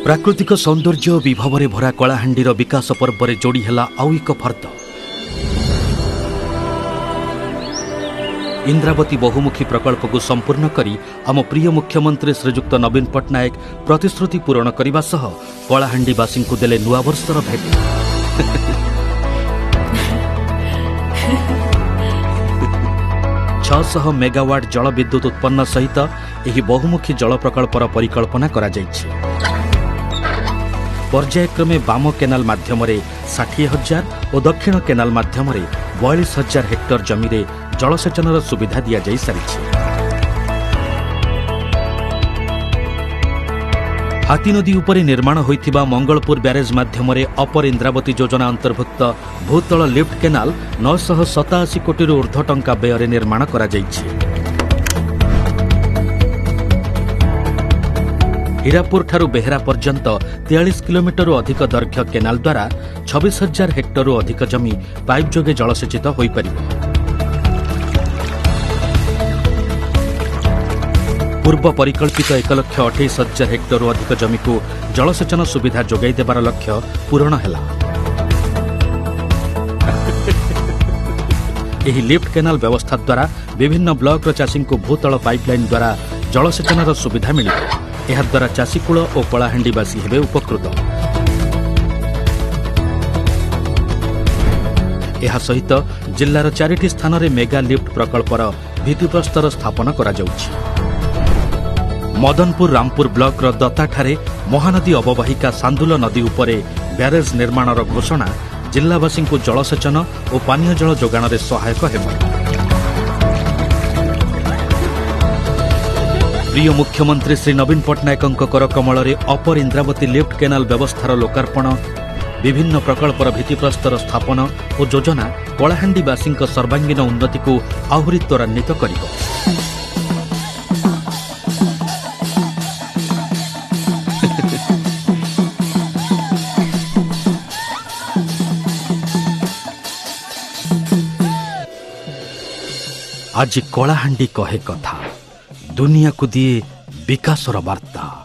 प्राकृतिक सौंदर्य और विभव भरा कलाहांडीर विकास पर्व में जोड़ी है आउ एक फर्द। इंद्रावती बहुमुखी प्रकल्प को संपूर्ण करी आम प्रिय मुख्यमंत्री श्रीजुक्त नवीन पट्टनायक प्रतिश्रुति पूरण करने सह कलाहांडीवासी को देले नुआ वर्षर भेट। 600 मेगावाट जल विद्युत उत्पन्न सहित यह बहुमुखी जल प्रकल्पर परिकल्पना करा जाइछि। पर्यायक्रमे बाम केनाल माध्यम 60,000 और दक्षिण केनाल माध्यम 42,000 हेक्टर जमी जलसेचनर सुविधा दि जाई सारिछि। हाथी नदी उपरे निर्माण होइथिबा मंगलपुर ब्यारेज माध्यम अपर इंद्रावती योजना अंतर्भुक्त भूतल लिफ्ट केनाल 987 कोटी ऊर्ध्व टंका व्यय निर्माण करा जाइछि। हीरापुर ठारू बेहरा पर्यंत 43 किलोमीटर अधिक दैर्घ्य केनाल द्वारा 26,000 हेक्टर अधिक जमी पाइप जोगे जलसेचित होई परिबो। पूर्व परिकल्पित 1,28,000 हेक्टर अधिक जमी को जलसेचन सुविधा जोगाई देबार लक्ष्य पूरण हैला। एही लिफ्ट केनाल व्यवस्था द्वारा विभिन्न ब्लॉक चाषी को भूतल पाइपलाइन द्वारा जलसेचनर सुविधा मिलिबो। एहा द्वारा चाषीकूल और कलाहांडीवासी हेबे उपकृत। एहा सहित जिल्लार 4टी स्थान में मेगा लिफ्ट प्रकल्पर भित्तिप्रस्तर स्थापन करा जाउछि। मदनपुर रामपुर ब्लॉक दत्ताठारे महानदी अववाहिका सांदुल नदी उपरे ब्यारेज निर्माणर घोषणा जिल्लावासी को जलसेचन और पानीय जल जोगाण में सहायक हेब। प्रिय मुख्यमंत्री श्री नवीन पट्टनायक करकमल अपर इंद्रावती लिफ्ट केनाल व्यवस्थार लोकार्पण, विभिन्न प्रकल्पर भित्तिप्रस्तर स्थापन और योजना कलाहांडीवासी सर्वांगीन उन्नति को आहुरी त्वरान्वित करिब। आज कलाहांडी कहे कथा, दुनिया को दिए विकासर वार्ता।